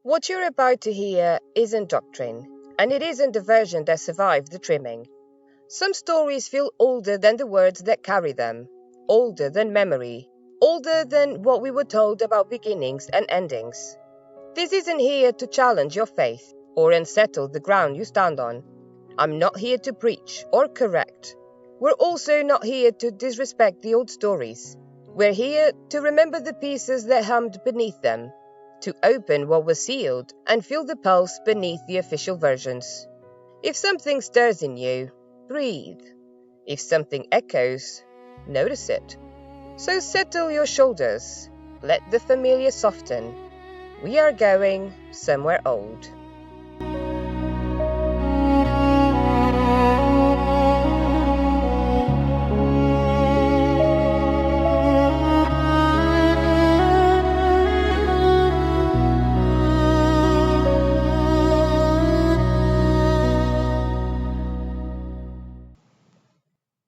What you're about to hear isn't doctrine, and it isn't the version that survived the trimming. Some stories feel older than the words that carry them, older than memory, older than what we were told about beginnings and endings. This isn't here to challenge your faith or unsettle the ground you stand on. I'm not here to preach or correct. We're also not here to disrespect the old stories. We're here to remember the pieces that hummed beneath them, to open what was sealed and feel the pulse beneath the official versions. If something stirs in you, breathe. If something echoes, notice it. So settle your shoulders, let the familiar soften. We are going somewhere old.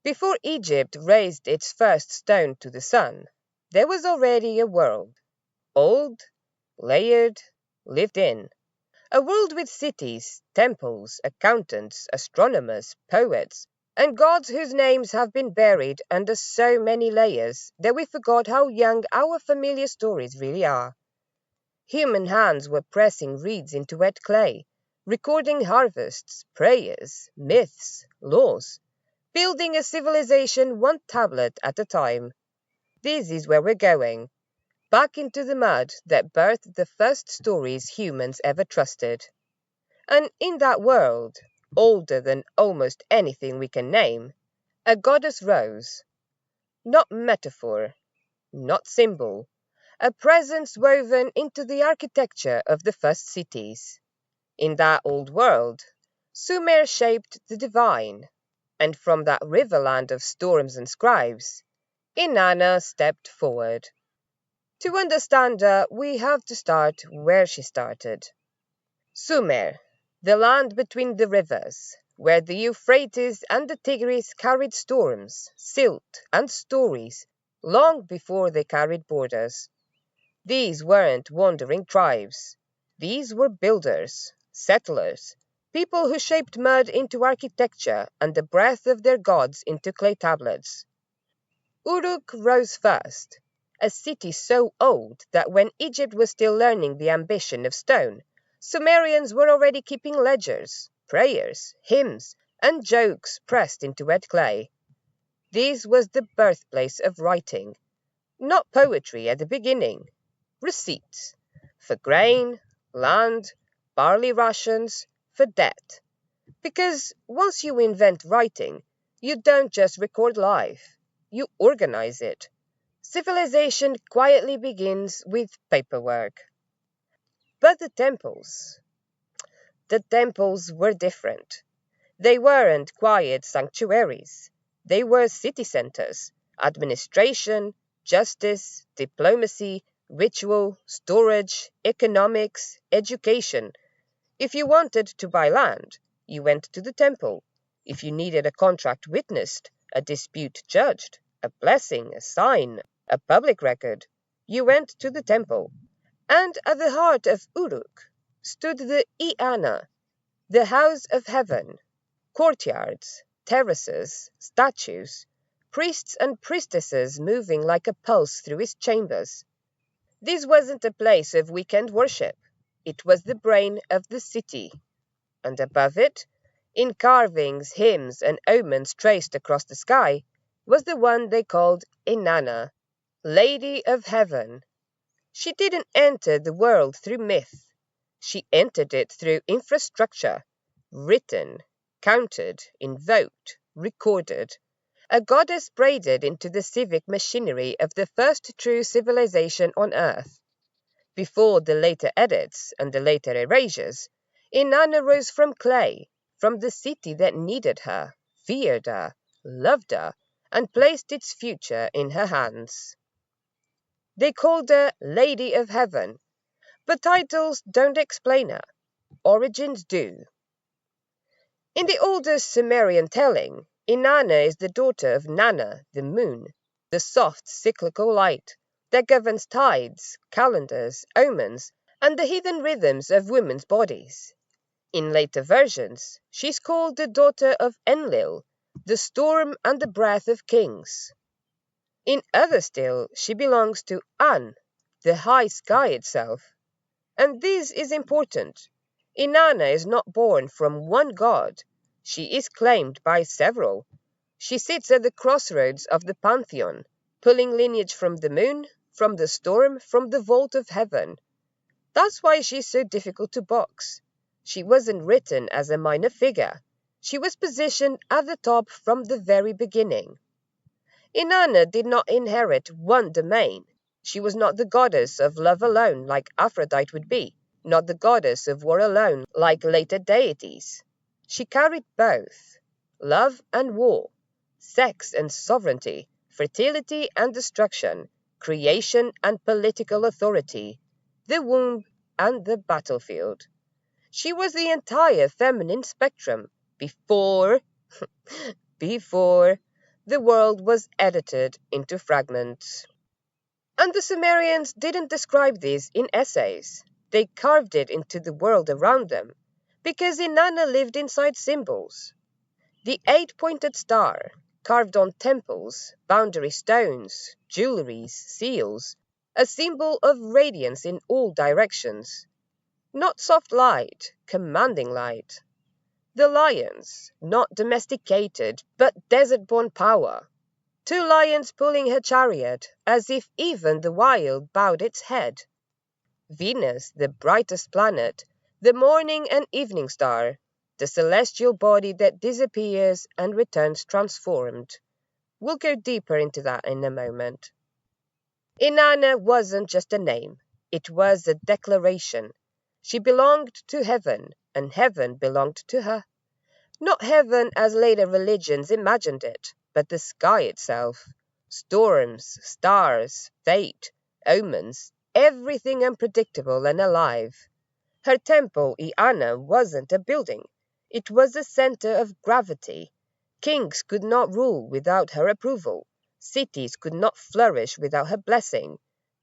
Before Egypt raised its first stone to the sun, there was already a world, old, layered, lived in. A world with cities, temples, accountants, astronomers, poets, and gods whose names have been buried under so many layers that we forgot how young our familiar stories really are. Human hands were pressing reeds into wet clay, recording harvests, prayers, myths, laws, building a civilization one tablet at a time. This is where we're going, back into the mud that birthed the first stories humans ever trusted. And in that world, older than almost anything we can name, a goddess rose. Not metaphor, not symbol, a presence woven into the architecture of the first cities. In that old world, Sumer shaped the divine, and from that riverland of storms and scribes, Inanna stepped forward. To understand her, we have to start where she started. Sumer, the land between the rivers, where the Euphrates and the Tigris carried storms, silt, and stories long before they carried borders. These weren't wandering tribes. These were builders, settlers, people who shaped mud into architecture and the breath of their gods into clay tablets. Uruk rose first, a city so old that when Egypt was still learning the ambition of stone, Sumerians were already keeping ledgers, prayers, hymns, and jokes pressed into wet clay. This was the birthplace of writing, not poetry at the beginning, receipts for grain, land, barley rations, for debt. Because once you invent writing, you don't just record life, you organize it. Civilization quietly begins with paperwork. But the temples were different. They weren't quiet sanctuaries. They were city centers, administration, justice, diplomacy, ritual, storage, economics, education. If you wanted to buy land, you went to the temple. If you needed a contract witnessed, a dispute judged, a blessing, a sign, a public record, you went to the temple. And at the heart of Uruk stood the Inanna, the house of heaven, courtyards, terraces, statues, priests and priestesses moving like a pulse through its chambers. This wasn't a place of weekend worship. It was the brain of the city. And above it, in carvings, hymns, and omens traced across the sky, was the one they called Inanna, Lady of Heaven. She didn't enter the world through myth. She entered it through infrastructure, written, counted, invoked, recorded. A goddess braided into the civic machinery of the first true civilization on Earth. Before the later edits and the later erasures, Inanna rose from clay, from the city that needed her, feared her, loved her, and placed its future in her hands. They called her Lady of Heaven, but titles don't explain her. Origins do. In the oldest Sumerian telling, Inanna is the daughter of Nanna, the moon, the soft cyclical light that governs tides, calendars, omens, and the hidden rhythms of women's bodies. In later versions, she's called the daughter of Enlil, the storm and the breath of kings. In others still, she belongs to An, the high sky itself. And this is important. Inanna is not born from one god. She is claimed by several. She sits at the crossroads of the pantheon, pulling lineage from the moon, from the storm, from the vault of heaven. That's why she's so difficult to box. She wasn't written as a minor figure. She was positioned at the top from the very beginning. Inanna did not inherit one domain. She was not the goddess of love alone like Aphrodite would be, not the goddess of war alone like later deities. She carried both, love and war, sex and sovereignty, fertility and destruction, creation and political authority, the womb and the battlefield. She was the entire feminine spectrum before before the world was edited into fragments. And the Sumerians didn't describe this in essays. They carved it into the world around them, because Inanna lived inside symbols. The eight-pointed star, carved on temples, boundary stones, jewelries, seals, a symbol of radiance in all directions. Not soft light, commanding light. The lions, not domesticated, but desert-born power. Two lions pulling her chariot, as if even the wild bowed its head. Venus, the brightest planet, the morning and evening star, the celestial body that disappears and returns transformed. We'll go deeper into that in a moment. Inanna wasn't just a name, it was a declaration. She belonged to heaven, and heaven belonged to her. Not heaven as later religions imagined it, but the sky itself. Storms, stars, fate, omens, everything unpredictable and alive. Her temple, Inanna, wasn't a building. It was a center of gravity. Kings could not rule without her approval. Cities could not flourish without her blessing.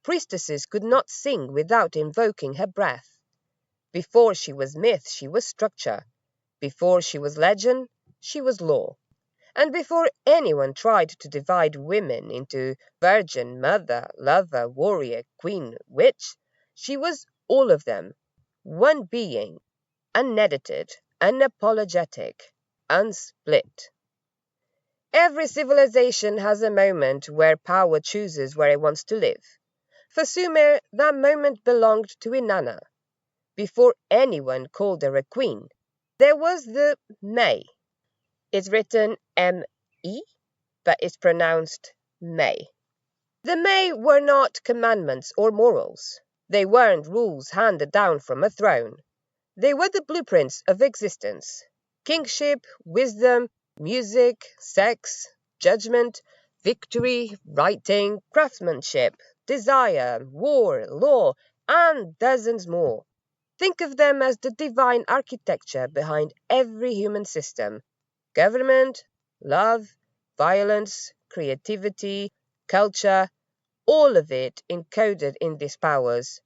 Priestesses could not sing without invoking her breath. Before she was myth, she was structure. Before she was legend, she was law. And before anyone tried to divide women into virgin, mother, lover, warrior, queen, witch, she was all of them. One being, unedited, unapologetic, unsplit. Every civilization has a moment where power chooses where it wants to live. For Sumer, that moment belonged to Inanna. Before anyone called her a queen, there was the May. It's written M-E, but it's pronounced May. The May were not commandments or morals. They weren't rules handed down from a throne. They were the blueprints of existence. Kingship, wisdom, music, sex, judgment, victory, writing, craftsmanship, desire, war, law, and dozens more. Think of them as the divine architecture behind every human system. Government, love, violence, creativity, culture, all of it encoded in these powers.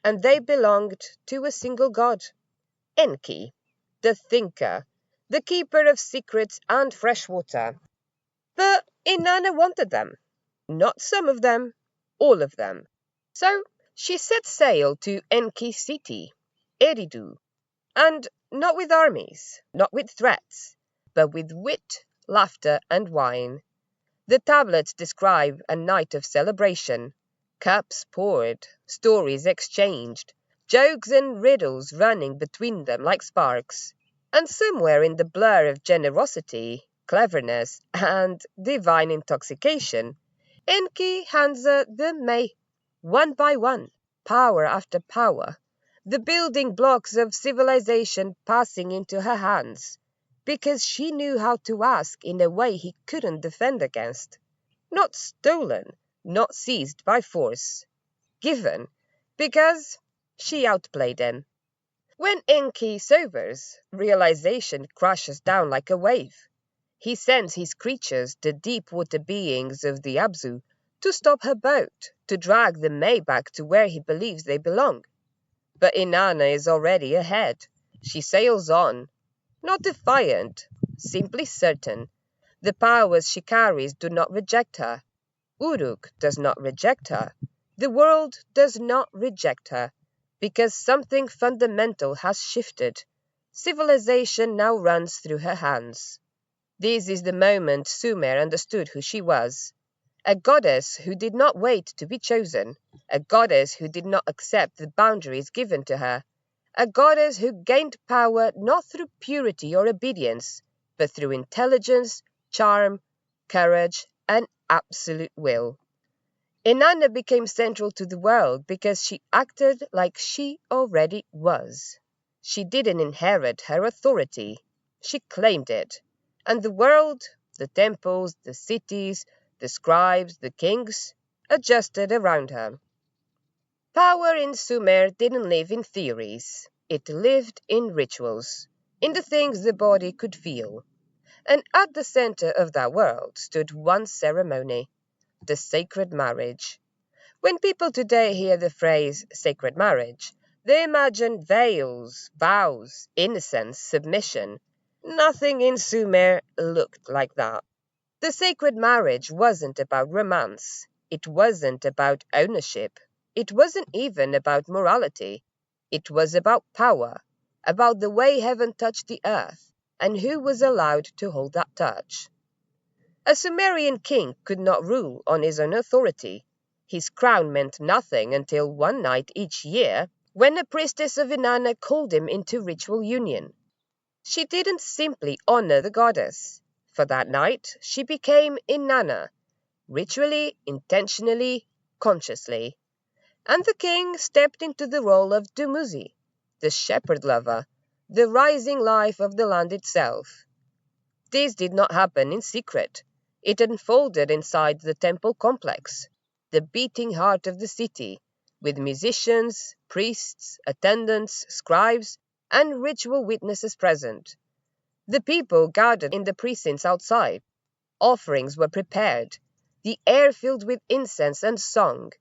And they belonged to a single god. Enki, the thinker, the keeper of secrets and fresh water. But Inanna wanted them. Not some of them, all of them. So she set sail to Enki's city, Eridu, and not with armies, not with threats, but with wit, laughter, and wine. The tablets describe a night of celebration. Cups poured, stories exchanged, jokes and riddles running between them like sparks. And somewhere in the blur of generosity, cleverness, and divine intoxication, Enki hands her the May, one by one, power after power, the building blocks of civilization passing into her hands, because she knew how to ask in a way he couldn't defend against. Not stolen, not seized by force. Given, because she outplayed him. When Enki sobers, realization crashes down like a wave. He sends his creatures, the deep-water beings of the Abzu, to stop her boat, to drag the May back to where he believes they belong. But Inanna is already ahead. She sails on, not defiant, simply certain. The powers she carries do not reject her. Uruk does not reject her. The world does not reject her, because something fundamental has shifted. Civilization now runs through her hands. This is the moment Sumer understood who she was. A goddess who did not wait to be chosen, a goddess who did not accept the boundaries given to her, a goddess who gained power not through purity or obedience, but through intelligence, charm, courage, and absolute will. Inanna became central to the world because she acted like she already was. She didn't inherit her authority, she claimed it. And the world, the temples, the cities, the scribes, the kings, adjusted around her. Power in Sumer didn't live in theories, it lived in rituals, in the things the body could feel. And at the center of that world stood one ceremony, the sacred marriage. When people today hear the phrase sacred marriage, they imagine veils, vows, innocence, submission. Nothing in Sumer looked like that. The sacred marriage wasn't about romance. It wasn't about ownership. It wasn't even about morality. It was about power, about the way heaven touched the earth, and who was allowed to hold that touch. A Sumerian king could not rule on his own authority. His crown meant nothing until one night each year when a priestess of Inanna called him into ritual union. She didn't simply honor the goddess. For that night, she became Inanna, ritually, intentionally, consciously. And the king stepped into the role of Dumuzi, the shepherd lover, the rising life of the land itself. This did not happen in secret. It unfolded inside the temple complex, the beating heart of the city, with musicians, priests, attendants, scribes, and ritual witnesses present. The people gathered in the precincts outside. Offerings were prepared, the air filled with incense and song.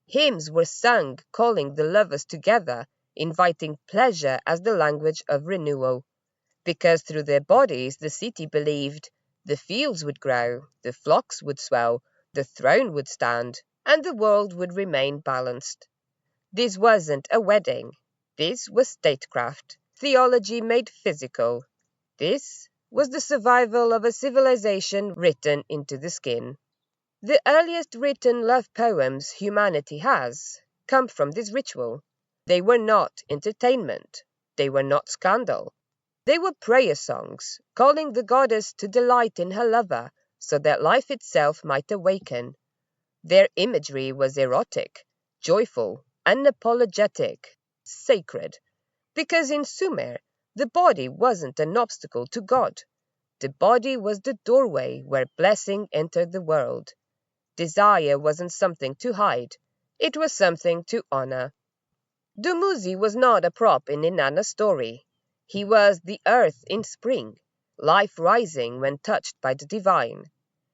Hymns were sung, calling the lovers together, inviting pleasure as the language of renewal. Because through their bodies the city believed the fields would grow, the flocks would swell, the throne would stand, and the world would remain balanced. This wasn't a wedding. This was statecraft, theology made physical. This was the survival of a civilization written into the skin. The earliest written love poems humanity has come from this ritual. They were not entertainment. They were not scandal. They were prayer songs, calling the goddess to delight in her lover so that life itself might awaken. Their imagery was erotic, joyful, unapologetic, sacred, because in Sumer, the body wasn't an obstacle to God. The body was the doorway where blessing entered the world. Desire wasn't something to hide, it was something to honor. Dumuzi was not a prop in Inanna's story. He was the earth in spring, life rising when touched by the divine.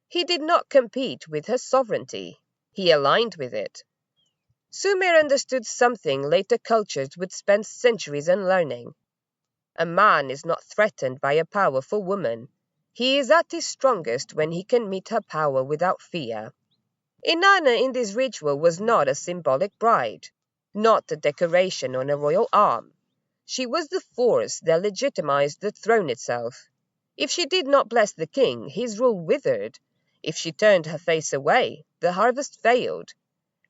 He did not compete with her sovereignty, he aligned with it. Sumer understood something later cultures would spend centuries unlearning. A man is not threatened by a powerful woman. He is at his strongest when he can meet her power without fear. Inanna in this ritual was not a symbolic bride, not a decoration on a royal arm. She was the force that legitimized the throne itself. If she did not bless the king, his rule withered. If she turned her face away, the harvest failed.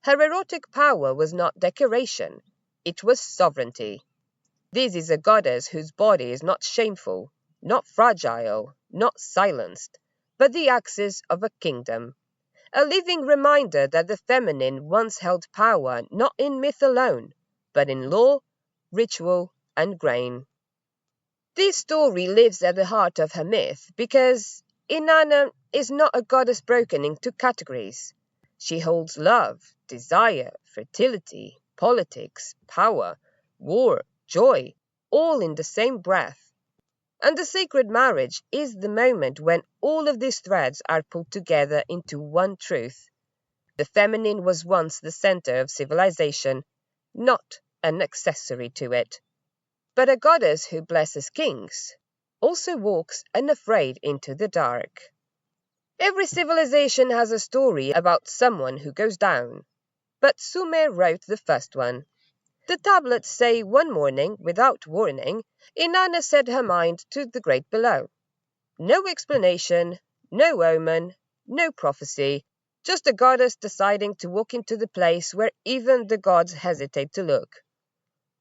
Her erotic power was not decoration, it was sovereignty. This is a goddess whose body is not shameful, not fragile, not silenced, but the axis of a kingdom. A living reminder that the feminine once held power not in myth alone, but in law, ritual, and grain. This story lives at the heart of her myth because Inanna is not a goddess broken into categories. She holds love, desire, fertility, politics, power, war, joy, all in the same breath. And the sacred marriage is the moment when all of these threads are pulled together into one truth. The feminine was once the center of civilization, not an accessory to it. But a goddess who blesses kings also walks unafraid into the dark. Every civilization has a story about someone who goes down, but Sumer wrote the first one. The tablets say one morning, without warning, Inanna set her mind to the great below. No explanation, no omen, no prophecy, just a goddess deciding to walk into the place where even the gods hesitate to look.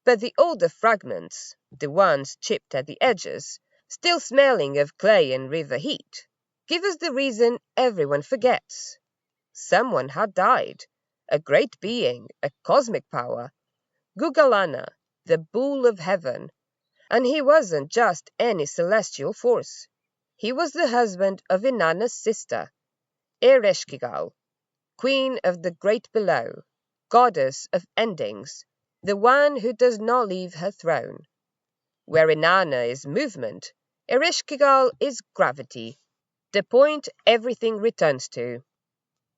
But the older fragments, the ones chipped at the edges, still smelling of clay and river heat, give us the reason everyone forgets. Someone had died, a great being, a cosmic power, Gugalana, the bull of heaven, and he wasn't just any celestial force. He was the husband of Inanna's sister, Ereshkigal, queen of the great below, goddess of endings, the one who does not leave her throne. Where Inanna is movement, Ereshkigal is gravity, the point everything returns to.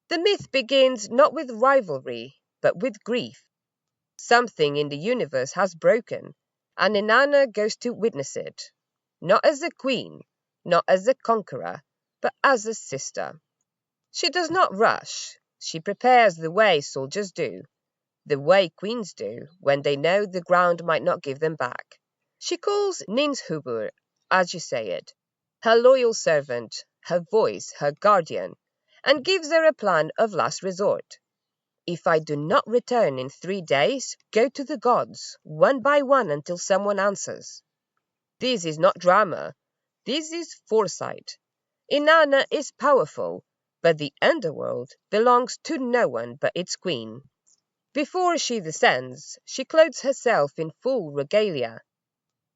The myth begins not with rivalry, but with grief. Something in the universe has broken, and Inanna goes to witness it, not as a queen, not as a conqueror, but as a sister. She does not rush. She prepares the way soldiers do, the way queens do when they know the ground might not give them back. She calls Ninshubur, as you say it, her loyal servant, her voice, her guardian, and gives her a plan of last resort. If I do not return in 3 days, go to the gods, one by one until someone answers. This is not drama. This is foresight. Inanna is powerful, but the underworld belongs to no one but its queen. Before she descends, she clothes herself in full regalia.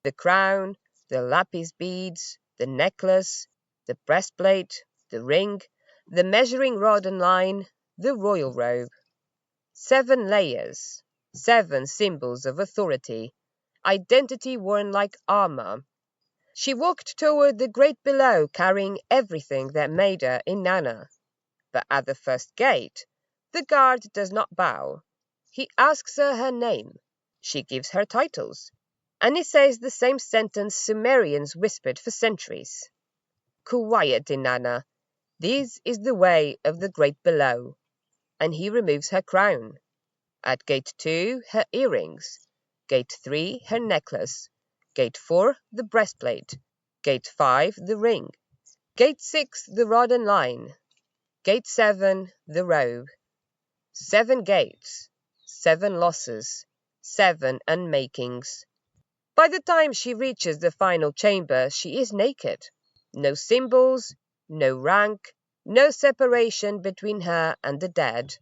The crown, the lapis beads, the necklace, the breastplate, the ring, the measuring rod and line, the royal robe. 7 layers, 7 symbols of authority, identity worn like armor. She walked toward the great below carrying everything that made her Inanna. But at the first gate, the guard does not bow. He asks her her name. She gives her titles. And he says the same sentence Sumerians whispered for centuries. Quiet, Inanna. This is the way of the great below. And he removes her crown. At gate 2, her earrings. Gate 3, her necklace. Gate 4, the breastplate. Gate 5, the ring. Gate 6, the rod and line. Gate 7, the robe. 7 gates, 7 losses, 7 unmakings. By the time she reaches the final chamber, she is naked. No symbols, no rank, no separation between her and the dead.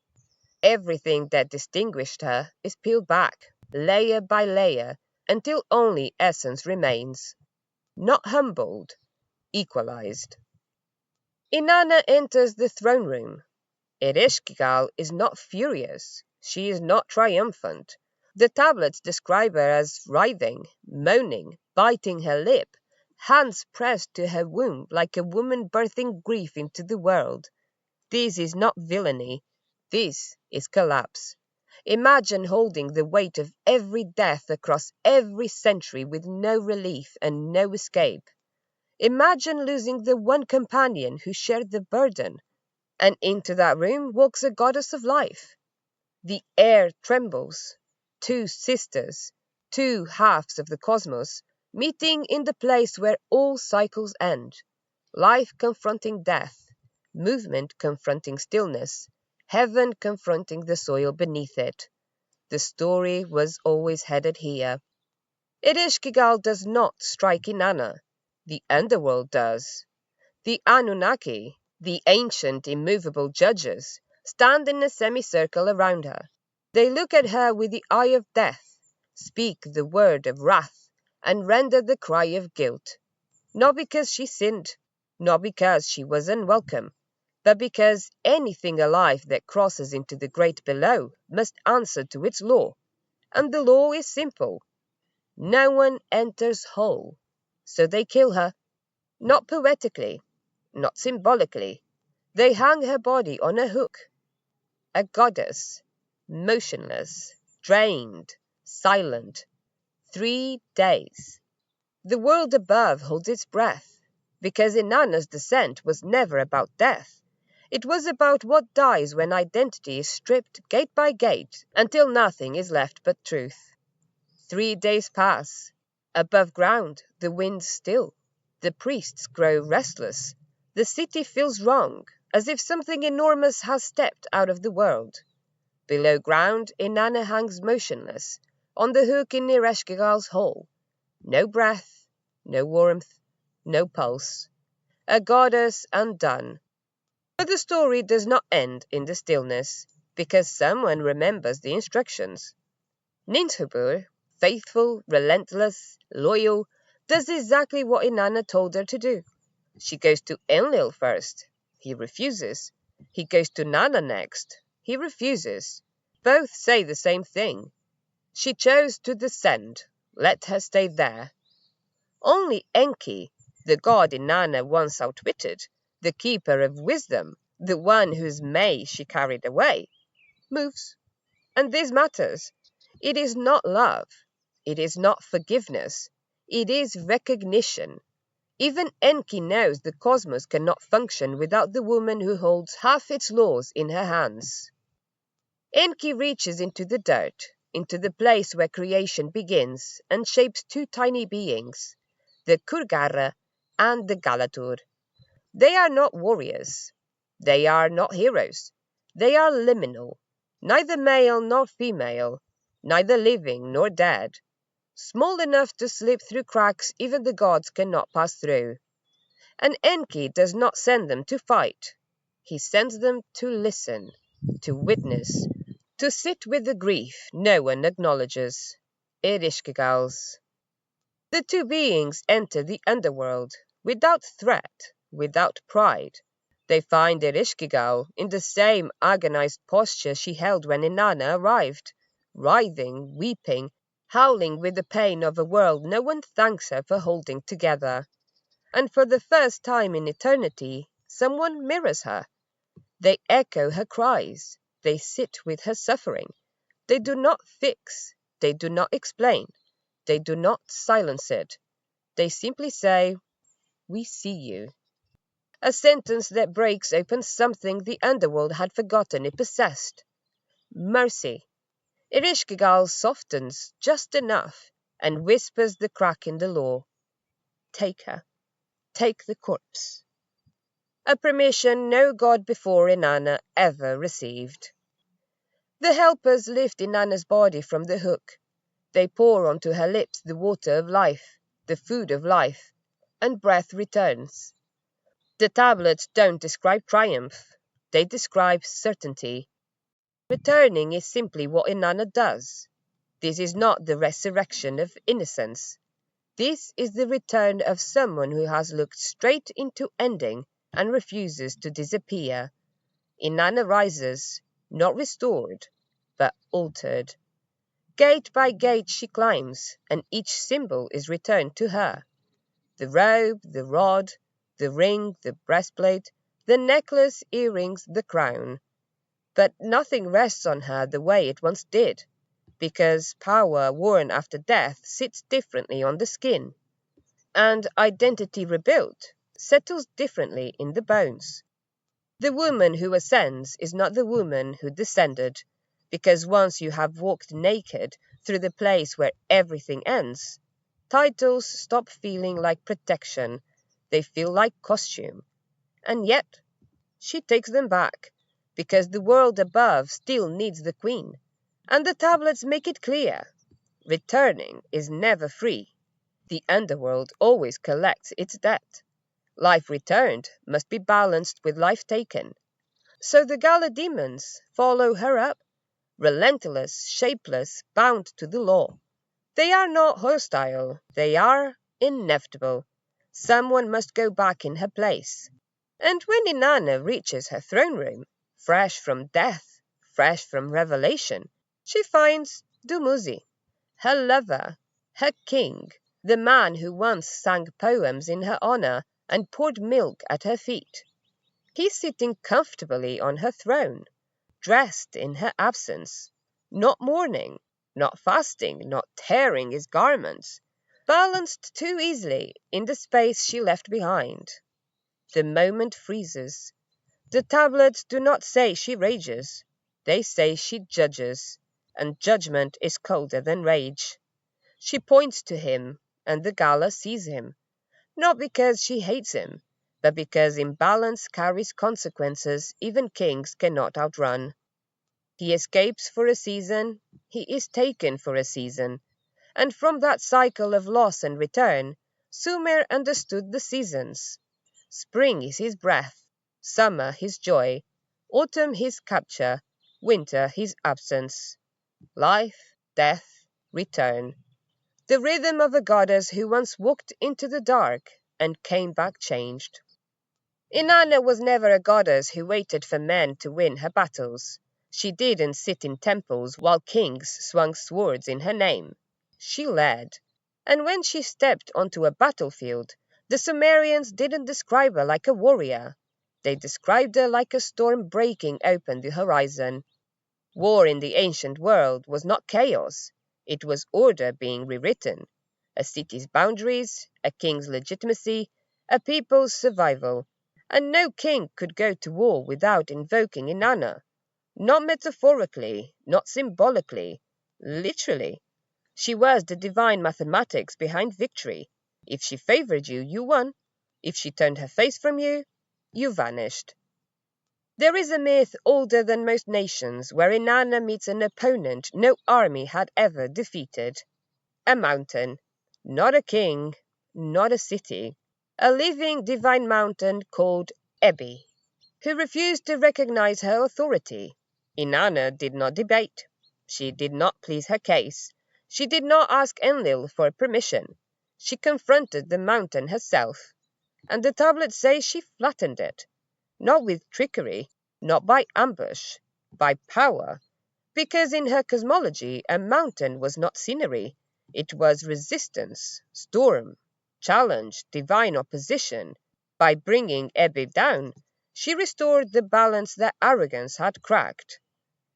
Everything that distinguished her is peeled back, layer by layer, until only essence remains. Not humbled, equalized. Inanna enters the throne room. Ereshkigal is not furious. She is not triumphant. The tablets describe her as writhing, moaning, biting her lip, hands pressed to her womb like a woman birthing grief into the world. This is not villainy. This is collapse. Imagine holding the weight of every death across every century with no relief and no escape. Imagine losing the one companion who shared the burden. And into that room walks a goddess of life. The air trembles. 2 sisters, 2 halves of the cosmos, meeting in the place where all cycles end. Life confronting death, movement confronting stillness, heaven confronting the soil beneath it. The story was always headed here. Ereshkigal does not strike Inanna. The underworld does. The Anunnaki, the ancient immovable judges, stand in a semicircle around her. They look at her with the eye of death, speak the word of wrath, and render the cry of guilt. Not because she sinned, not because she was unwelcome, but because anything alive that crosses into the great below must answer to its law. And the law is simple. No one enters whole. So they kill her. Not poetically, not symbolically. They hung her body on a hook. A goddess, motionless, drained, silent. 3 days. The world above holds its breath, because Inanna's descent was never about death. It was about what dies when identity is stripped gate by gate until nothing is left but truth. 3 days pass. Above ground, the wind's still. The priests grow restless. The city feels wrong, as if something enormous has stepped out of the world. Below ground, Inanna hangs motionless, on the hook in Ereshkigal's hall. No breath, no warmth, no pulse. A goddess undone. But the story does not end in the stillness, because someone remembers the instructions. Ninthubur, faithful, relentless, loyal, does exactly what Inanna told her to do. She goes to Enlil first. He refuses. He goes to Nanna next. He refuses. Both say the same thing. She chose to descend. Let her stay there. Only Enki, the god Inanna once outwitted, the keeper of wisdom, the one whose May she carried away, moves. And this matters. It is not love. It is not forgiveness. It is recognition. Even Enki knows the cosmos cannot function without the woman who holds half its laws in her hands. Enki reaches into the dirt, into the place where creation begins, and shapes 2 tiny beings, the Kurgara and the Galatur. They are not warriors. They are not heroes. They are liminal, neither male nor female, neither living nor dead, small enough to slip through cracks even the gods cannot pass through. And Enki does not send them to fight. He sends them to listen, to witness, to sit with the grief no one acknowledges. Ereshkigal's. The 2 beings enter the underworld, without threat, without pride. They find Ereshkigal in the same agonized posture she held when Inanna arrived, writhing, weeping, howling with the pain of a world no one thanks her for holding together. And for the first time in eternity, someone mirrors her. They echo her cries. They sit with her suffering. They do not fix. They do not explain. They do not silence it. They simply say, "We see you." A sentence that breaks open something the underworld had forgotten it possessed. Mercy. Ereshkigal softens just enough and whispers the crack in the law. Take her. Take the corpse. A permission no god before Inanna ever received. The helpers lift Inanna's body from the hook. They pour onto her lips the water of life, the food of life, and breath returns. The tablets don't describe triumph. They describe certainty. Returning is simply what Inanna does. This is not the resurrection of innocence. This is the return of someone who has looked straight into ending and refuses to disappear. Inanna rises, not restored, but altered. Gate by gate she climbs, and each symbol is returned to her. The robe, the rod, the ring, the breastplate, the necklace, earrings, the crown. But nothing rests on her the way it once did, because power worn after death sits differently on the skin, and identity rebuilt settles differently in the bones. The woman who ascends is not the woman who descended, because once you have walked naked through the place where everything ends, titles stop feeling like protection, they feel like costume. And yet, she takes them back, because the world above still needs the queen, and the tablets make it clear. Returning is never free. The underworld always collects its debt. Life returned must be balanced with life taken. So the Gala demons follow her up, relentless, shapeless, bound to the law. They are not hostile, they are inevitable. Someone must go back in her place. And when Inanna reaches her throne room, fresh from death, fresh from revelation, she finds Dumuzi, her lover, her king, the man who once sang poems in her honor and poured milk at her feet. He's sitting comfortably on her throne, dressed in her absence, not mourning, not fasting, not tearing his garments, balanced too easily in the space she left behind. The moment freezes. The tablets do not say she rages, they say she judges, and judgment is colder than rage. She points to him, and the gala sees him, not because she hates him, but because imbalance carries consequences even kings cannot outrun. He escapes for a season, he is taken for a season, and from that cycle of loss and return, Sumer understood the seasons. Spring is his breath, summer his joy, autumn his capture, winter his absence. Life, death, return. The rhythm of a goddess who once walked into the dark and came back changed. Inanna was never a goddess who waited for men to win her battles. She didn't sit in temples while kings swung swords in her name. She led. And when she stepped onto a battlefield, the Sumerians didn't describe her like a warrior. They described her like a storm breaking open the horizon. War in the ancient world was not chaos. It was order being rewritten. A city's boundaries, a king's legitimacy, a people's survival. And no king could go to war without invoking Inanna. Not metaphorically, not symbolically, literally. She was the divine mathematics behind victory. If she favored you, you won. If she turned her face from you, you vanished. There is a myth older than most nations where Inanna meets an opponent no army had ever defeated. A mountain. Not a king, not a city. A living divine mountain called Ebi, who refused to recognize her authority. Inanna did not debate. She did not please her case. She did not ask Enlil for permission. She confronted the mountain herself. And the tablets say she flattened it. Not with trickery, not by ambush, by power. Because in her cosmology, a mountain was not scenery. It was resistance, storm, challenge, divine opposition. By bringing Ebi down, she restored the balance that arrogance had cracked.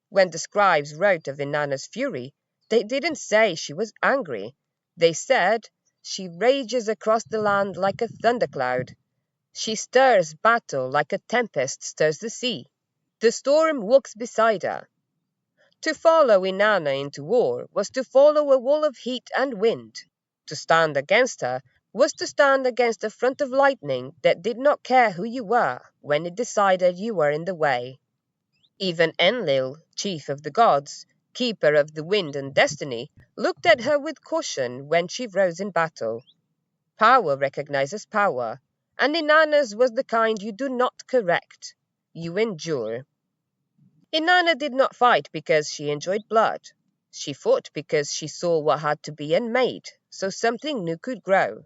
When the scribes wrote of Inanna's fury, they didn't say she was angry. They said, she rages across the land like a thundercloud. She stirs battle like a tempest stirs the sea. The storm walks beside her. To follow Inanna into war was to follow a wall of heat and wind. To stand against her was to stand against a front of lightning that did not care who you were when it decided you were in the way. Even Enlil, chief of the gods, keeper of the wind and destiny, looked at her with caution when she rose in battle. Power recognizes power, and Inanna's was the kind you do not correct. You endure. Inanna did not fight because she enjoyed blood. She fought because she saw what had to be unmade, so something new could grow.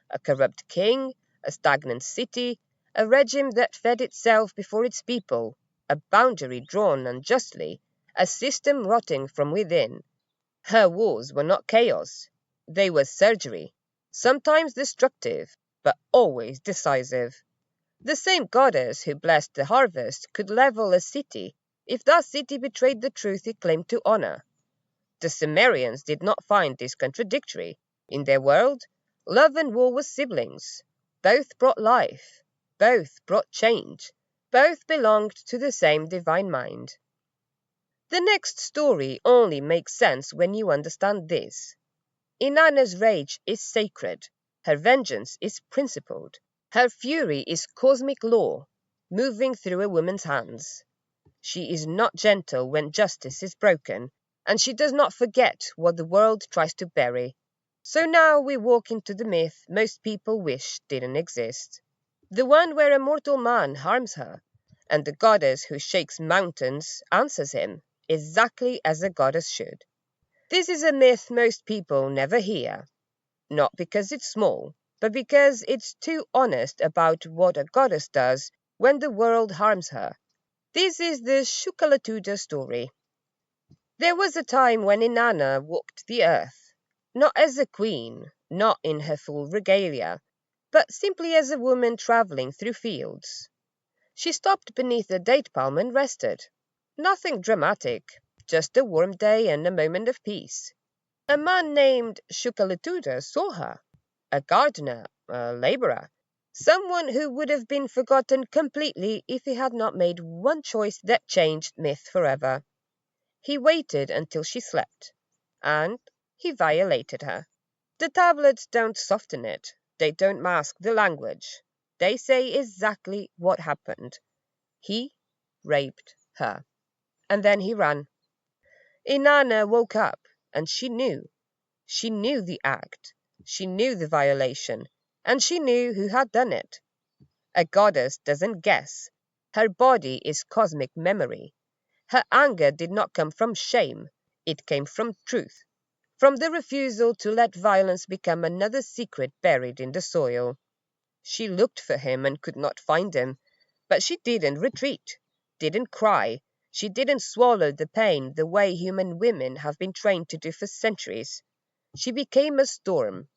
A corrupt king, a stagnant city, a regime that fed itself before its people, a boundary drawn unjustly, a system rotting from within. Her wars were not chaos. They were surgery, sometimes destructive, but always decisive. The same goddess who blessed the harvest could level a city if that city betrayed the truth it claimed to honor. The Sumerians did not find this contradictory. In their world, love and war were siblings. Both brought life. Both brought change. Both belonged to the same divine mind. The next story only makes sense when you understand this. Inanna's rage is sacred. Her vengeance is principled. Her fury is cosmic law, moving through a woman's hands. She is not gentle when justice is broken, and she does not forget what the world tries to bury. So now we walk into the myth most people wish didn't exist. The one where a mortal man harms her, and the goddess who shakes mountains answers him, exactly as a goddess should. This is a myth most people never hear, not because it's small, but because it's too honest about what a goddess does when the world harms her. This is the Shukalatuda story. There was a time when Inanna walked the earth, not as a queen, not in her full regalia, but simply as a woman traveling through fields. She stopped beneath a date palm and rested. Nothing dramatic, just a warm day and a moment of peace. A man named Shukalatuda saw her, a gardener, a laborer, someone who would have been forgotten completely if he had not made one choice that changed myth forever. He waited until she slept, and he violated her. The tablets don't soften it, they don't mask the language. They say exactly what happened. He raped her. And then he ran. Inanna woke up, and she knew. She knew the act. She knew the violation. And she knew who had done it. A goddess doesn't guess. Her body is cosmic memory. Her anger did not come from shame. It came from truth. From the refusal to let violence become another secret buried in the soil. She looked for him and could not find him. But she didn't retreat, didn't cry. She didn't swallow the pain the way human women have been trained to do for centuries. She became a storm.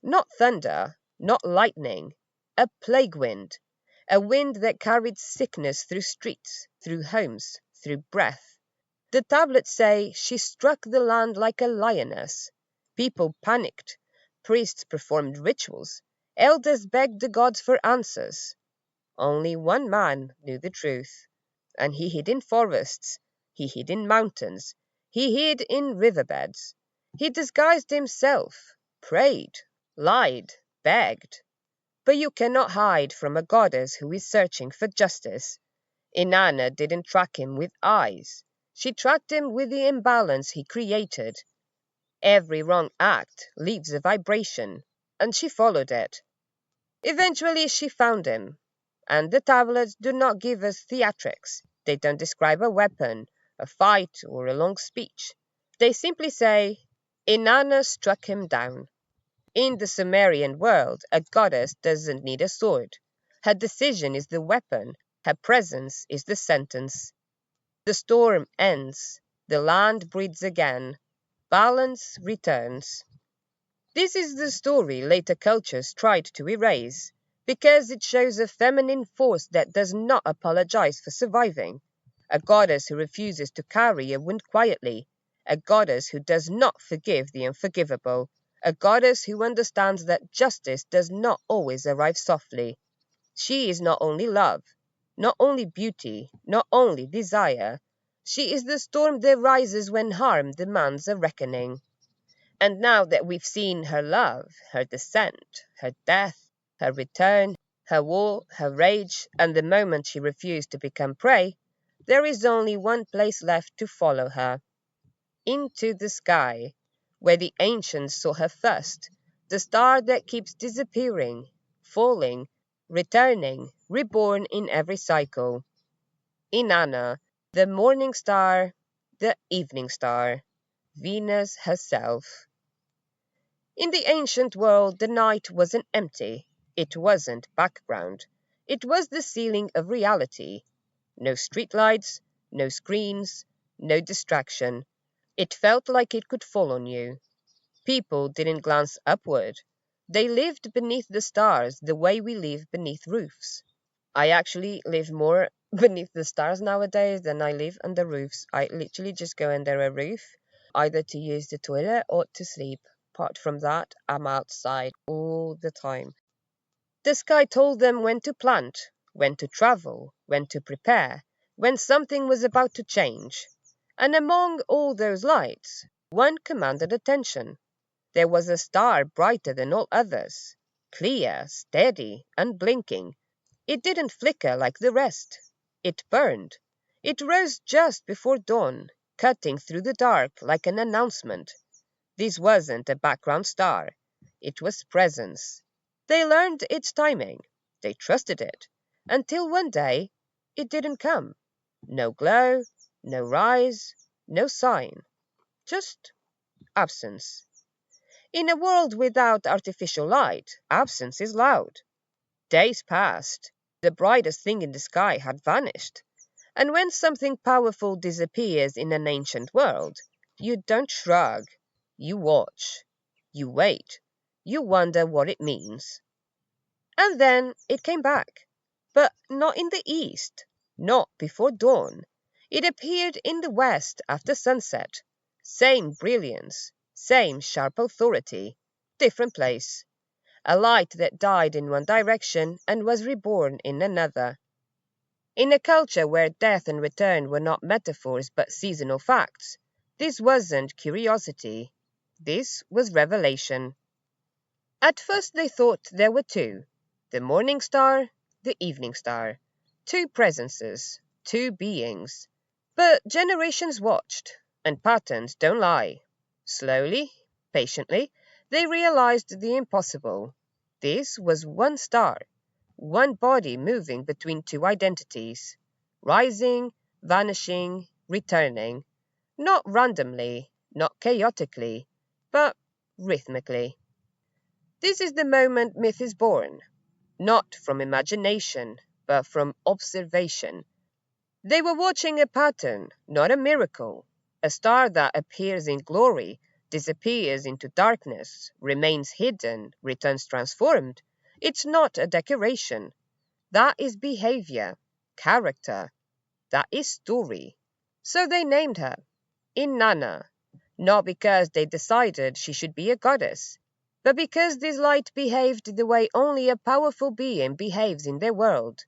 Not thunder, not lightning. A plague wind. A wind that carried sickness through streets, through homes, through breath. The tablets say she struck the land like a lioness. People panicked. Priests performed rituals. Elders begged the gods for answers. Only one man knew the truth, and he hid in forests, he hid in mountains, he hid in riverbeds. He disguised himself, prayed, lied, begged. But you cannot hide from a goddess who is searching for justice. Inanna didn't track him with eyes. She tracked him with the imbalance he created. Every wrong act leaves a vibration, and she followed it. Eventually she found him. And the tablets do not give us theatrics. They don't describe a weapon, a fight, or a long speech. They simply say, Inanna struck him down. In the Sumerian world, a goddess doesn't need a sword. Her decision is the weapon. Her presence is the sentence. The storm ends. The land breathes again. Balance returns. This is the story later cultures tried to erase, because it shows a feminine force that does not apologize for surviving, a goddess who refuses to carry a wound quietly, a goddess who does not forgive the unforgivable, a goddess who understands that justice does not always arrive softly. She is not only love, not only beauty, not only desire. She is the storm that rises when harm demands a reckoning. And now that we've seen her love, her descent, her death, her return, her war, her rage, and the moment she refused to become prey, there is only one place left to follow her. Into the sky, where the ancients saw her first, the star that keeps disappearing, falling, returning, reborn in every cycle. Inanna, the morning star, the evening star, Venus herself. In the ancient world, the night wasn't empty. It wasn't background. It was the ceiling of reality. No streetlights, no screens, no distraction. It felt like it could fall on you. People didn't glance upward. They lived beneath the stars the way we live beneath roofs. I actually live more beneath the stars nowadays than I live under roofs. I literally just go under a roof, either to use the toilet or to sleep. Apart from that, I'm outside all the time. The sky told them when to plant, when to travel, when to prepare, when something was about to change. And among all those lights, one commanded attention. There was a star brighter than all others, clear, steady, unblinking. It didn't flicker like the rest. It burned. It rose just before dawn, cutting through the dark like an announcement. This wasn't a background star. It was presence. They learned its timing. They trusted it. Until one day, it didn't come. No glow, no rise, no sign. Just absence. In a world without artificial light, absence is loud. Days passed. The brightest thing in the sky had vanished. And when something powerful disappears in an ancient world, you don't shrug. You watch. You wait. You wonder what it means. And then it came back. But not in the east. Not before dawn. It appeared in the west after sunset. Same brilliance, same sharp authority, different place. A light that died in one direction and was reborn in another. In a culture where death and return were not metaphors but seasonal facts, this wasn't curiosity. This was revelation. At first they thought there were two, the morning star, the evening star, two presences, two beings. But generations watched, and patterns don't lie. Slowly, patiently, they realized the impossible. This was one star, one body moving between two identities, rising, vanishing, returning, not randomly, not chaotically, but rhythmically. This is the moment myth is born, not from imagination, but from observation. They were watching a pattern, not a miracle. A star that appears in glory, disappears into darkness, remains hidden, returns transformed. It's not a decoration. That is behavior, character. That is story. So they named her Inanna, not because they decided she should be a goddess, but because this light behaved the way only a powerful being behaves in their world,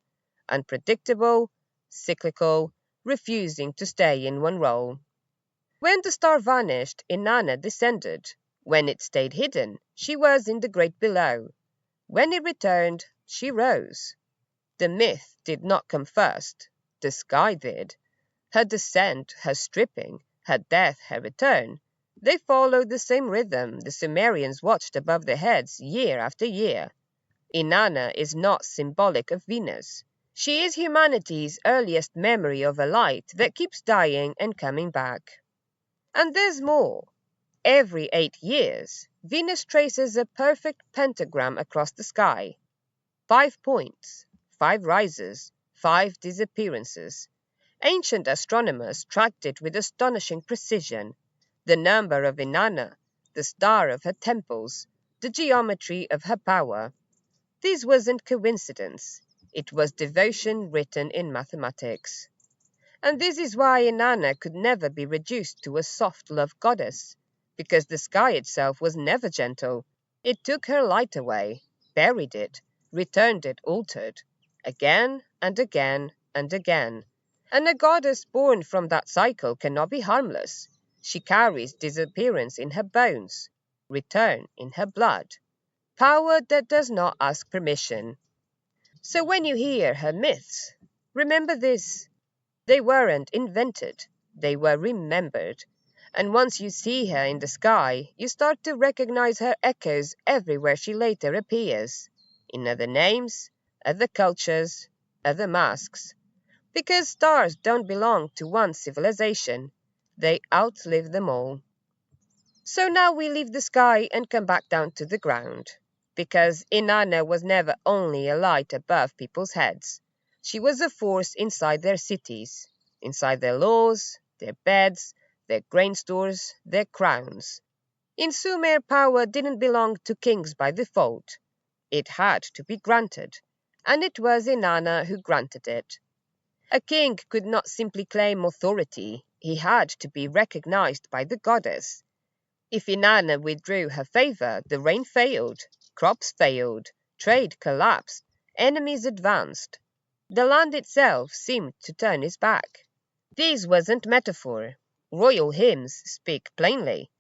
unpredictable, cyclical, refusing to stay in one role. When the star vanished, Inanna descended. When it stayed hidden, she was in the great below. When it returned, she rose. The myth did not come first. The sky did. Her descent, her stripping, her death, her return, they followed the same rhythm the Sumerians watched above their heads year after year. Inanna is not symbolic of Venus. She is humanity's earliest memory of a light that keeps dying and coming back. And there's more. Every 8 years, Venus traces a perfect pentagram across the sky. 5 points, 5 rises, 5 disappearances. Ancient astronomers tracked it with astonishing precision. The number of Inanna, the star of her temples, the geometry of her power. This wasn't coincidence. It was devotion written in mathematics. And this is why Inanna could never be reduced to a soft love goddess, because the sky itself was never gentle. It took her light away, buried it, returned it altered, again and again and again. And a goddess born from that cycle cannot be harmless. She carries disappearance in her bones, return in her blood, power that does not ask permission. So when you hear her myths, remember this. They weren't invented, they were remembered. And once you see her in the sky, you start to recognize her echoes everywhere she later appears, in other names, other cultures, other masks. Because stars don't belong to one civilization, they outlive them all. So now we leave the sky and come back down to the ground. Because Inanna was never only a light above people's heads. She was a force inside their cities, inside their laws, their beds, their grain stores, their crowns. In Sumer, power didn't belong to kings by default. It had to be granted, and it was Inanna who granted it. A king could not simply claim authority, he had to be recognized by the goddess. If Inanna withdrew her favor, the rain failed, crops failed, trade collapsed, enemies advanced. The land itself seemed to turn its back. This wasn't metaphor. Royal hymns speak plainly.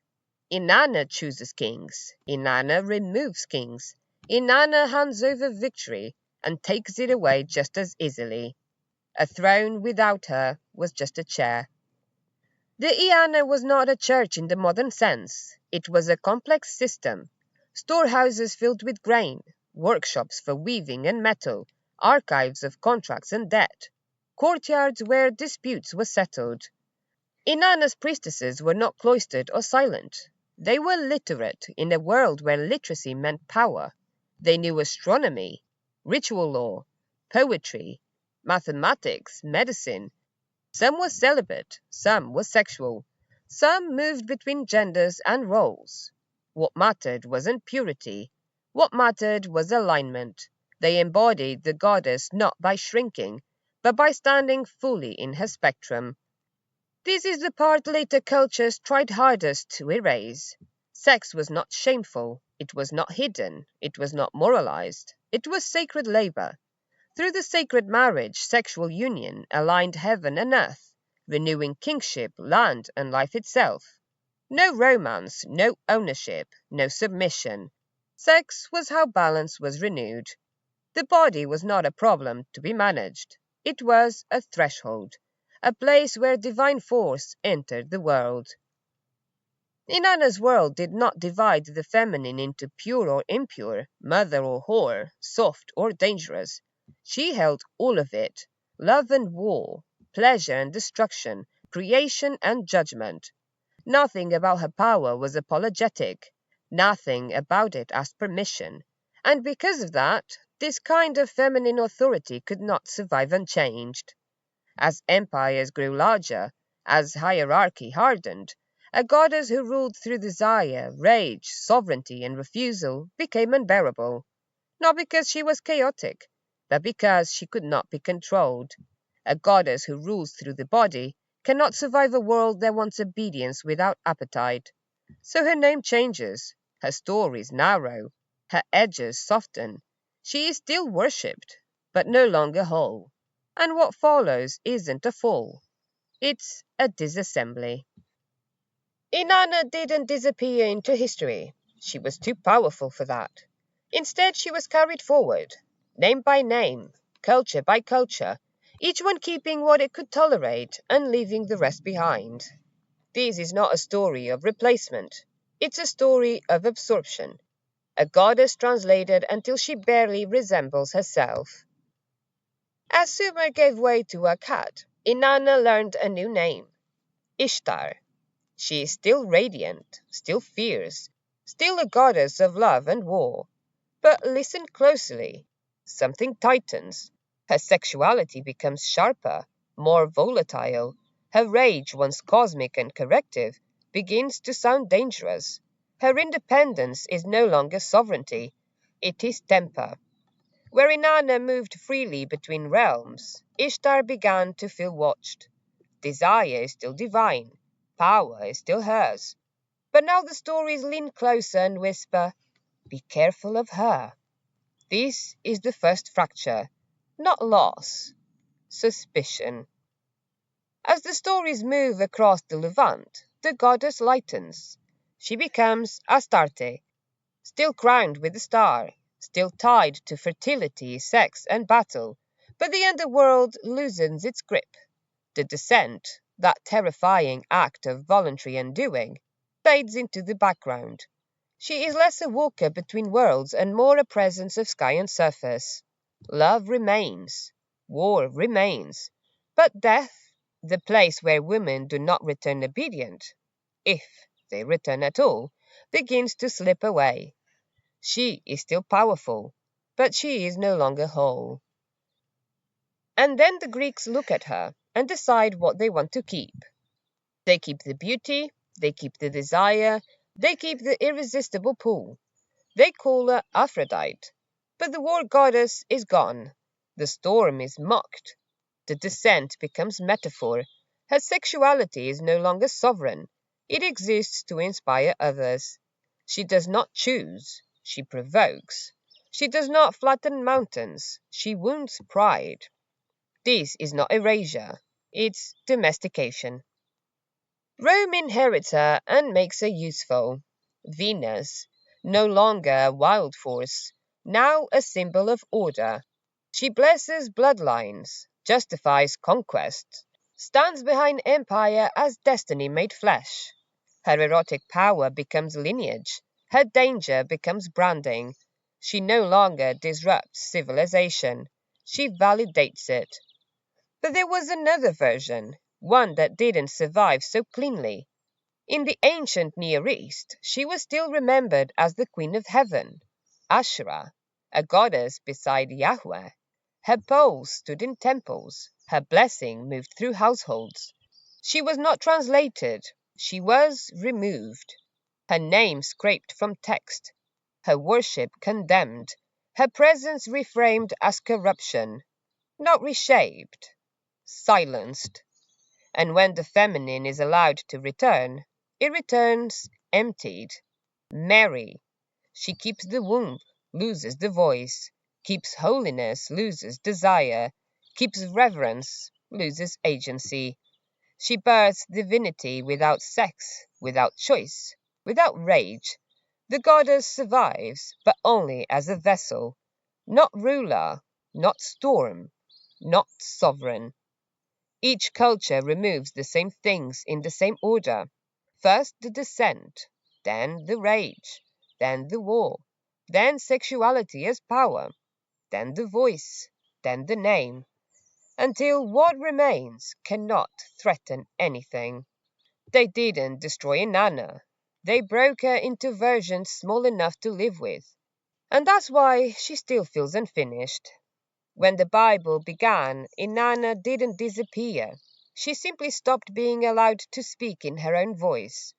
Inanna chooses kings. Inanna removes kings. Inanna hands over victory and takes it away just as easily. A throne without her was just a chair. The Inanna was not a church in the modern sense. It was a complex system. Storehouses filled with grain, workshops for weaving and metal, archives of contracts and debt, courtyards where disputes were settled. Inanna's priestesses were not cloistered or silent. They were literate in a world where literacy meant power. They knew astronomy, ritual law, poetry, mathematics, medicine. Some were celibate, some were sexual, some moved between genders and roles. What mattered wasn't purity. What mattered was alignment. They embodied the goddess not by shrinking, but by standing fully in her spectrum. This is the part later cultures tried hardest to erase. Sex was not shameful, it was not hidden, it was not moralized, it was sacred labor. Through the sacred marriage, sexual union aligned heaven and earth, renewing kingship, land, and life itself. No romance, no ownership, no submission. Sex was how balance was renewed. The body was not a problem to be managed. It was a threshold, a place where divine force entered the world. Inanna's world did not divide the feminine into pure or impure, mother or whore, soft or dangerous. She held all of it, love and war, pleasure and destruction, creation and judgment. Nothing about her power was apologetic, nothing about it asked permission, and because of that, this kind of feminine authority could not survive unchanged. As empires grew larger, as hierarchy hardened, a goddess who ruled through desire, rage, sovereignty, and refusal became unbearable, not because she was chaotic, but because she could not be controlled. A goddess who rules through the body cannot survive a world that wants obedience without appetite. So her name changes, her stories narrow, her edges soften. She is still worshipped, but no longer whole. And what follows isn't a fall, it's a disassembly. Inanna didn't disappear into history. She was too powerful for that. Instead, she was carried forward, name by name, culture by culture, each one keeping what it could tolerate and leaving the rest behind. This is not a story of replacement. It's a story of absorption. A goddess translated until she barely resembles herself. As Sumer gave way to Akkad, Inanna learned a new name, Ishtar. She is still radiant, still fierce, still a goddess of love and war. But listen closely. Something tightens. Her sexuality becomes sharper, more volatile. Her rage, once cosmic and corrective, begins to sound dangerous. Her independence is no longer sovereignty, it is temper. Where Inanna moved freely between realms, Ishtar began to feel watched. Desire is still divine, power is still hers. But now the stories lean closer and whisper, be careful of her. This is the first fracture, not loss, suspicion. As the stories move across the Levant, the goddess lightens. She becomes Astarte, still crowned with a star, still tied to fertility, sex, and battle, but the underworld loosens its grip. The descent, that terrifying act of voluntary undoing, fades into the background. She is less a walker between worlds and more a presence of sky and surface. Love remains, war remains, but death, the place where women do not return obedient, if they return at all, begins to slip away. She is still powerful, but she is no longer whole. And then the Greeks look at her and decide what they want to keep. They keep the beauty, they keep the desire, they keep the irresistible pull. They call her Aphrodite. But the war goddess is gone. The storm is mocked. The descent becomes metaphor. Her sexuality is no longer sovereign. It exists to inspire others. She does not choose, she provokes. She does not flatten mountains, she wounds pride. This is not erasure, it's domestication. Rome inherits her and makes her useful. Venus, no longer a wild force, now a symbol of order. She blesses bloodlines, justifies conquest, stands behind empire as destiny made flesh. Her erotic power becomes lineage, her danger becomes branding. She no longer disrupts civilization, she validates it. But there was another version, one that didn't survive so cleanly. In the ancient Near East, she was still remembered as the Queen of Heaven, Asherah, a goddess beside Yahweh. Her poles stood in temples, her blessing moved through households. She was not translated, she was removed. Her name scraped from text, her worship condemned, her presence reframed as corruption, not reshaped, silenced. And when the feminine is allowed to return, it returns emptied. Mary, she keeps the womb, loses the voice, keeps holiness, loses desire, keeps reverence, loses agency. She births divinity without sex, without choice, without rage. The goddess survives, but only as a vessel, not ruler, not storm, not sovereign. Each culture removes the same things in the same order. First the descent, then the rage, then the war, then sexuality as power, then the voice, then the name, until what remains cannot threaten anything. They didn't destroy Inanna. They broke her into versions small enough to live with. And that's why she still feels unfinished. When the Bible began, Inanna didn't disappear. She simply stopped being allowed to speak in her own voice.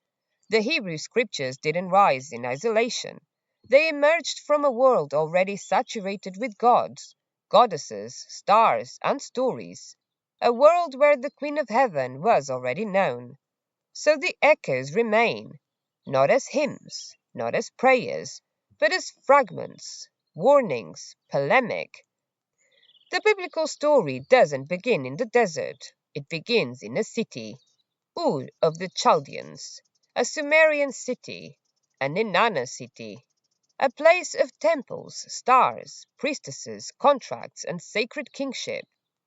The Hebrew scriptures didn't rise in isolation. They emerged from a world already saturated with gods, goddesses, stars, and stories. A world where the Queen of Heaven was already known. So the echoes remain, not as hymns, not as prayers, but as fragments, warnings, polemic. The biblical story doesn't begin in the desert. It begins in a city, Ur of the Chaldeans, a Sumerian city, an Inanna city, a place of temples, stars, priestesses, contracts, and sacred kingship,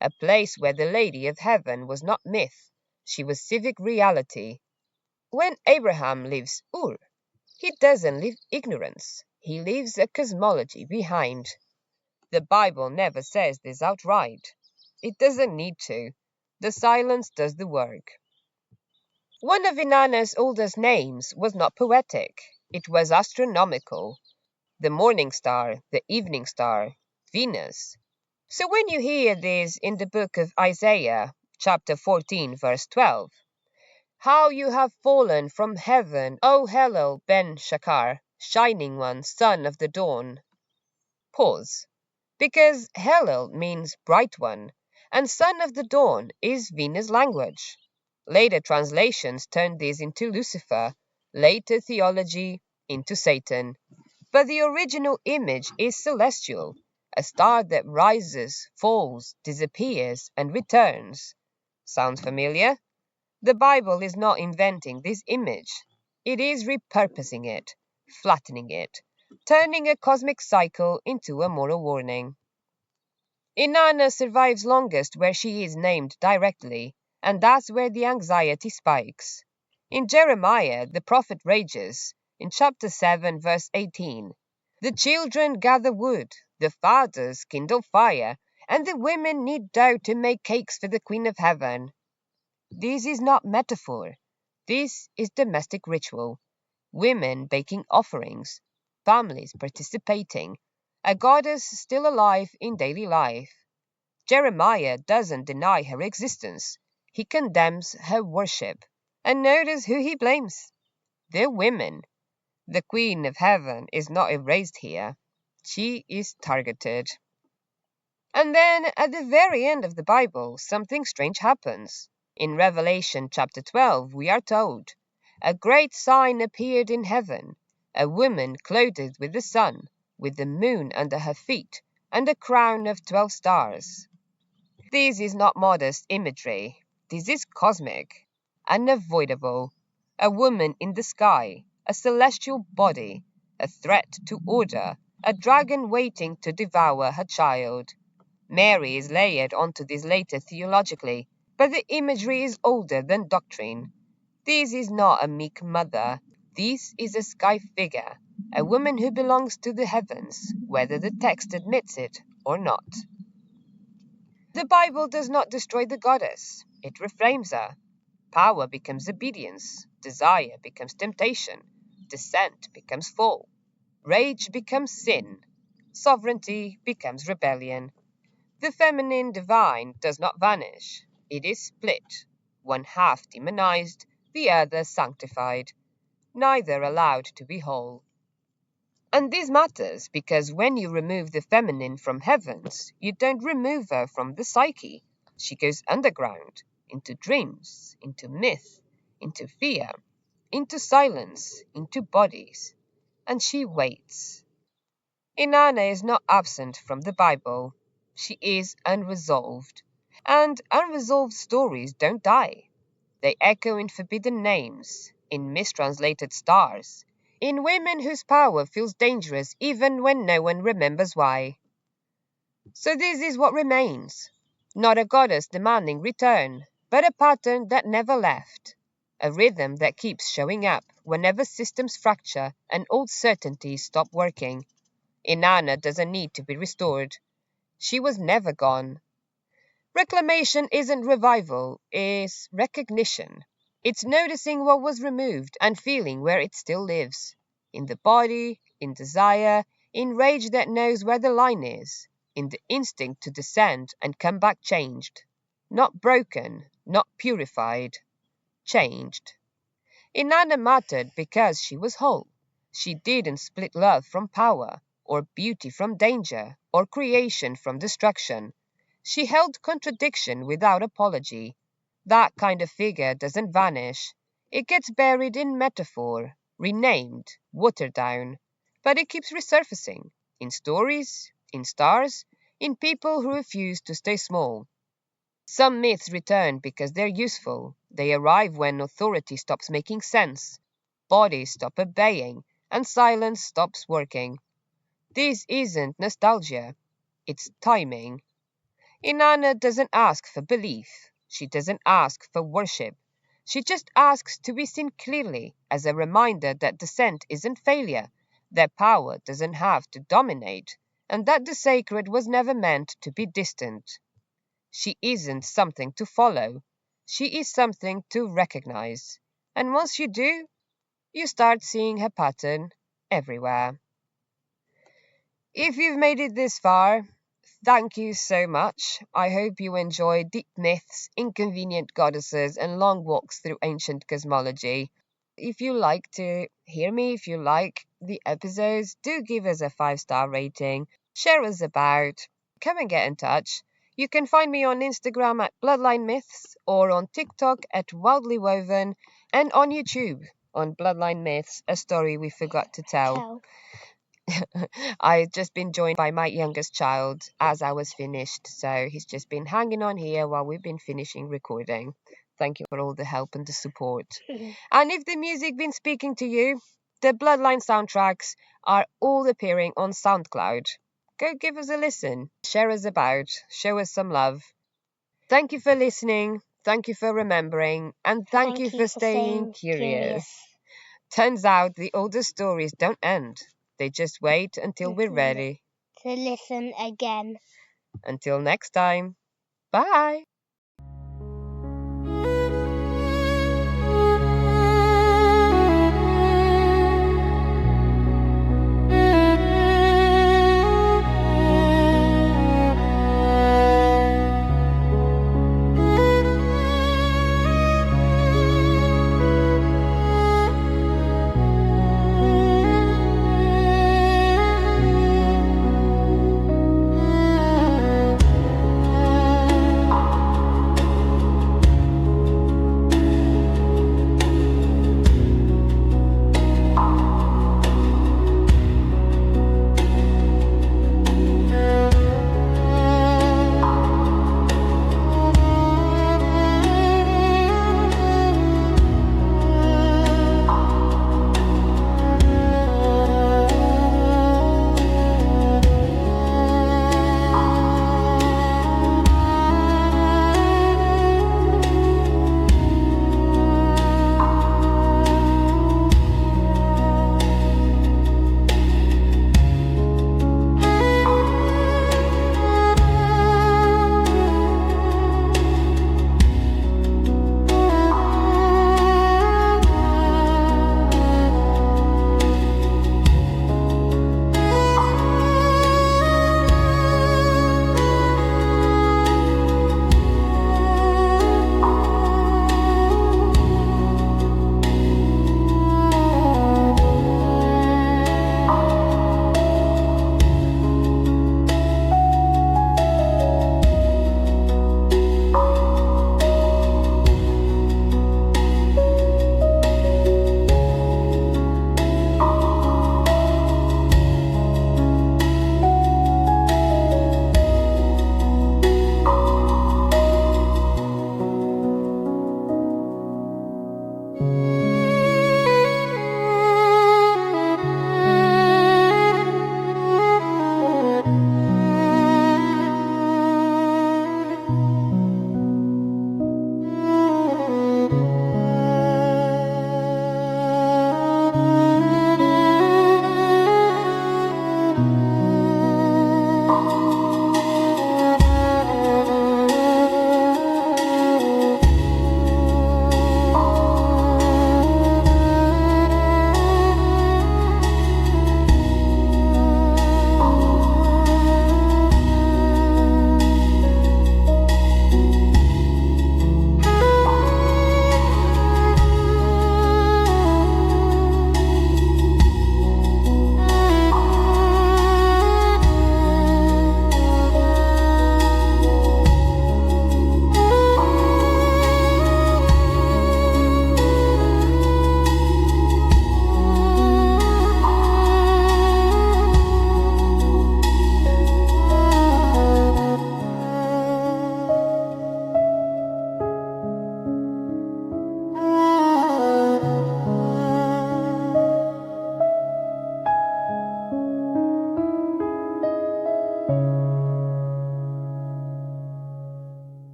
a place where the Lady of Heaven was not myth, she was civic reality. When Abraham leaves Ur, he doesn't leave ignorance, he leaves a cosmology behind. The Bible never says this outright. It doesn't need to. The silence does the work. One of Inanna's oldest names was not poetic, it was astronomical. The morning star, the evening star, Venus. So when you hear this in the book of Isaiah, chapter 14, verse 12, how you have fallen from heaven, O Hallel ben Shakar, shining one, son of the dawn. Pause. Because Hallel means bright one, and son of the dawn is Venus language. Later translations turned this into Lucifer, later theology into Satan. But the original image is celestial, a star that rises, falls, disappears, and returns. Sound familiar? The Bible is not inventing this image. It is repurposing it, flattening it, turning a cosmic cycle into a moral warning. Inanna survives longest where she is named directly, and that's where the anxiety spikes. In Jeremiah, the prophet rages, in chapter 7, verse 18, the children gather wood, the fathers kindle fire, and the women knead dough to make cakes for the Queen of Heaven. This is not metaphor. This is domestic ritual. Women baking offerings, families participating, a goddess still alive in daily life. Jeremiah doesn't deny her existence. He condemns her worship. And notice who he blames. The women. The Queen of Heaven is not erased here. She is targeted. And then, at the very end of the Bible, something strange happens. In Revelation chapter 12, we are told, a great sign appeared in heaven, a woman clothed with the sun, with the moon under her feet, and a crown of 12 stars. This is not modest imagery. This is cosmic, unavoidable. A woman in the sky, a celestial body, a threat to order, a dragon waiting to devour her child. Mary is layered onto this later theologically, but the imagery is older than doctrine. This is not a meek mother. This is a sky figure, a woman who belongs to the heavens, whether the text admits it or not. The Bible does not destroy the goddess. It reframes her. Power becomes obedience. Desire becomes temptation. Descent becomes fall. Rage becomes sin. Sovereignty becomes rebellion. The feminine divine does not vanish. It is split, one half demonized, the other sanctified, neither allowed to be whole. And this matters because when you remove the feminine from heavens, you don't remove her from the psyche. She goes underground. into dreams, into myth, into fear, into silence, into bodies. And she waits. Inanna is not absent from the Bible. She is unresolved. And unresolved stories don't die. They echo in forbidden names, in mistranslated stars, in women whose power feels dangerous even when no one remembers why. So this is what remains. Not a goddess demanding return, but a pattern that never left. A rhythm that keeps showing up whenever systems fracture and old certainties stop working. Inanna doesn't need to be restored. She was never gone. Reclamation isn't revival, it's recognition. It's noticing what was removed and feeling where it still lives. In the body, in desire, in rage that knows where the line is, in the instinct to descend and come back changed. Not broken, not purified, changed. Inanna mattered because she was whole. She didn't split love from power, or beauty from danger, or creation from destruction. She held contradiction without apology. That kind of figure doesn't vanish. It gets buried in metaphor, renamed, watered down. But it keeps resurfacing, in stories, in stars, in people who refuse to stay small. Some myths return because they're useful. They arrive when authority stops making sense, bodies stop obeying, and silence stops working. This isn't nostalgia, it's timing. Inanna doesn't ask for belief. She doesn't ask for worship. She just asks to be seen clearly as a reminder that descent isn't failure, that power doesn't have to dominate, and that the sacred was never meant to be distant. She isn't something to follow. She is something to recognize. And once you do, you start seeing her pattern everywhere. If you've made it this far, thank you so much. I hope you enjoy deep myths, inconvenient goddesses, and long walks through ancient cosmology. If you like to hear me, if you like the episodes, do give us a 5-star rating, share us about, come and get in touch. You can find me on Instagram at Bloodline Myths or on TikTok at Wildly Woven and on YouTube on Bloodline Myths, a story we forgot to tell. I've just been joined by my youngest child as I was finished, so he's just been hanging on here while we've been finishing recording. Thank you for all the help and the support. And if the music been speaking to you, the Bloodline soundtracks are all appearing on SoundCloud. Go give us a listen, share us about, show us some love. Thank you for listening, thank you for remembering, and thank you for staying curious. Turns out the older stories don't end. They just wait until we're ready to listen again. Until next time, bye!